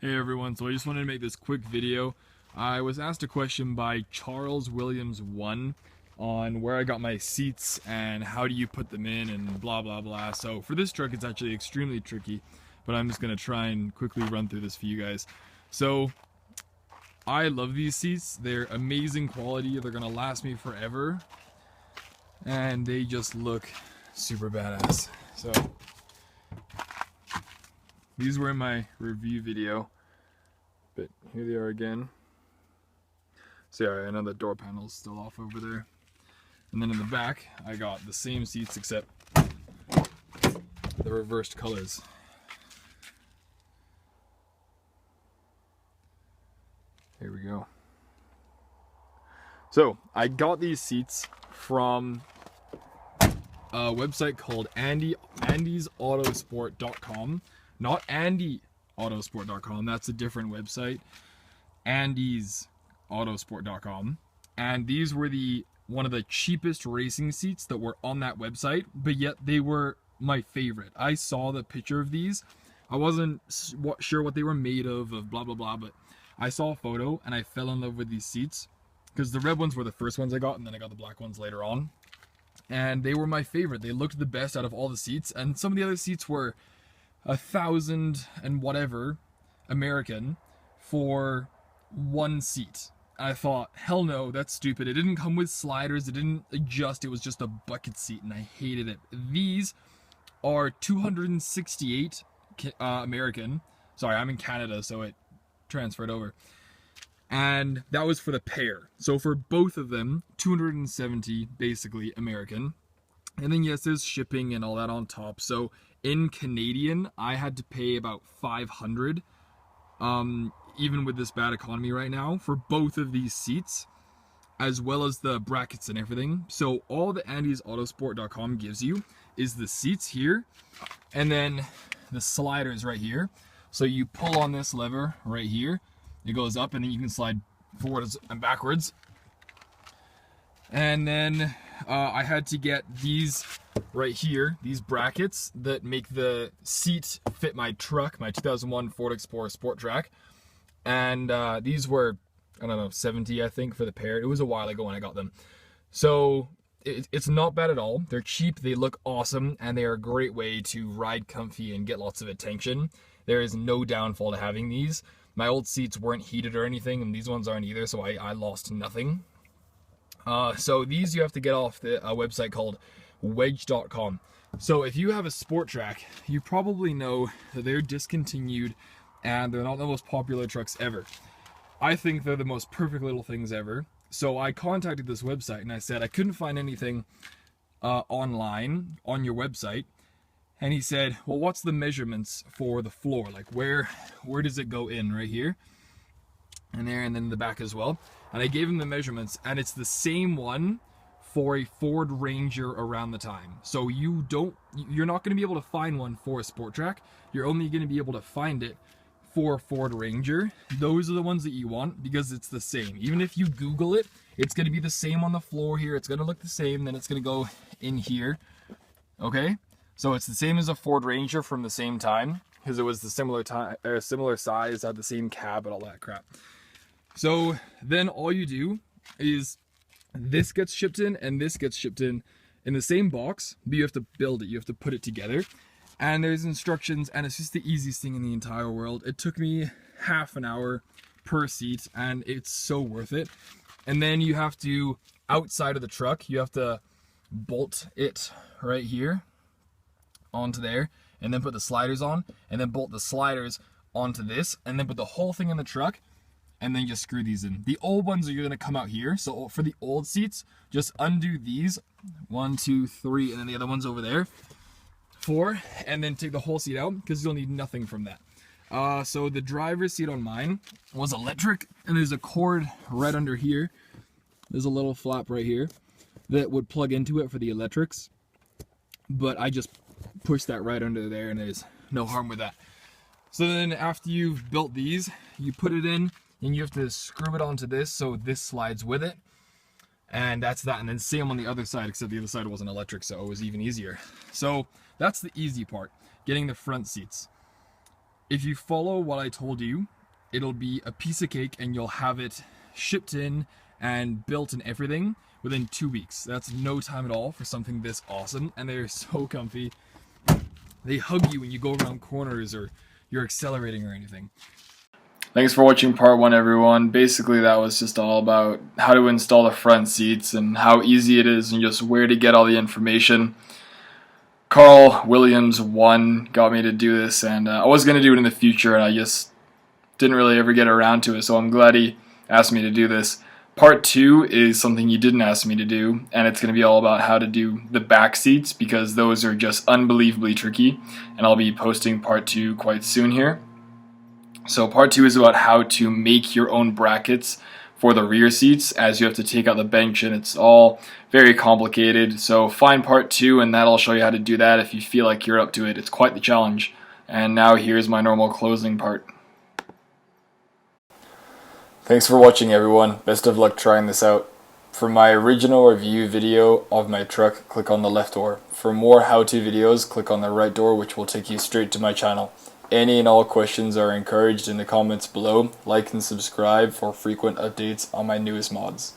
Hey everyone, so I just wanted to make this quick video. I was asked a question by Charles Williams 1 on where I got my seats and how do you put them in and blah blah blah. So for this truck it's actually extremely tricky, but I'm just going to try and quickly run through this for you guys. So I love these seats, they're amazing quality, they're going to last me forever, and they just look super badass. So these were in my review video, but here they are again. So yeah, I know the door panel's still off over there. And then in the back, I got the same seats except the reversed colors. Here we go. So I got these seats from a website called Andy'sAutosport.com. Not AndyAutosport.com, that's a different website. Andy'sAutosport.com. And these were one of the cheapest racing seats that were on that website, but yet they were my favorite. I saw the picture of these. I wasn't sure what they were made of blah blah blah, but I saw a photo and I fell in love with these seats because the red ones were the first ones I got, and then I got the black ones later on. And they were my favorite. They looked the best out of all the seats, and some of the other seats were 1,000 and whatever American for one seat. I thought, hell no, that's stupid. It didn't come with sliders, it didn't adjust, it was just a bucket seat, and I hated it. These are 268 American. Sorry, I'm in Canada, so it transferred over. And that was for the pair. So for both of them, 270 basically American. And then yes, there's shipping and all that on top. So in Canadian, I had to pay about 500, even with this bad economy right now, for both of these seats, as well as the brackets and everything. So all the Andy'sAutosport.com gives you is the seats here, and then the sliders right here. So you pull on this lever right here, it goes up, and then you can slide forwards and backwards. And then I had to get these right here, these brackets that make the seat fit my truck, my 2001 Ford Explorer Sport Trac. And these were, I don't know, 70 I think for the pair. It was a while ago when I got them. So it's not bad at all. They're cheap, they look awesome, and they are a great way to ride comfy and get lots of attention. There is no downfall to having these. My old seats weren't heated or anything, and these ones aren't either, so I lost nothing. So these you have to get off the website called wedge.com. So if you have a Sport Trac, you probably know that they're discontinued and they're not the most popular trucks ever. I think they're the most perfect little things ever. So I contacted this website and I said I couldn't find anything online on your website. And he said, well, what's the measurements for the floor? Like where does it go in? Right here and there, and then in the back as well. And I gave him the measurements, and it's the same one for a Ford Ranger around the time. So you're not going to be able to find one for a Sport Trac. You're only going to be able to find it for Ford Ranger. Those are the ones that you want because it's the same. Even if you Google it, it's going to be the same on the floor here. It's going to look the same. Then it's going to go in here. Okay, so it's the same as a Ford Ranger from the same time because it was the similar size, had the same cab and all that crap. So then all you do is this gets shipped in and this gets shipped in the same box, but you have to build it, you have to put it together. And there's instructions, and it's just the easiest thing in the entire world. It took me half an hour per seat, and it's so worth it. And then you have to, outside of the truck, you have to bolt it right here onto there, and then put the sliders on, and then bolt the sliders onto this, and then put the whole thing in the truck, and then just screw these in. The old ones are going to come out here. So for the old seats, just undo these, 1, 2, 3, and then the other one's over there, 4, and then take the whole seat out because you'll need nothing from that. So the driver's seat on mine was electric, and there's a cord right under here. There's a little flap right here that would plug into it for the electrics, but I just pushed that right under there, and there's no harm with that. So then after you've built these, you put it in, and you have to screw it onto this so this slides with it, and that's that. And then same on the other side, except the other side wasn't electric, so it was even easier. So that's the easy part, getting the front seats. If you follow what I told you it'll be a piece of cake and you'll have it shipped in and built and everything within 2 weeks. That's no time at all for something this awesome, and they're so comfy. They hug you when you go around corners or you're accelerating or anything. Thanks for watching part 1, everyone. Basically, that was just all about how to install the front seats and how easy it is and just where to get all the information. Carl Williams 1 got me to do this, and I was going to do it in the future, and I just didn't really ever get around to it, so I'm glad he asked me to do this. Part 2 is something he didn't ask me to do, and it's going to be all about how to do the back seats, because those are just unbelievably tricky, and I'll be posting part 2 quite soon here. So part 2 is about how to make your own brackets for the rear seats, as you have to take out the bench, and it's all very complicated. So find part 2, and that'll show you how to do that if you feel like you're up to it. It's quite the challenge. And now here's my normal closing part. Thanks for watching, everyone. Best of luck trying this out. For my original review video of my truck, click on the left door. For more how-to videos, click on the right door, which will take you straight to my channel. Any and all questions are encouraged in the comments below. Like and subscribe for frequent updates on my newest mods.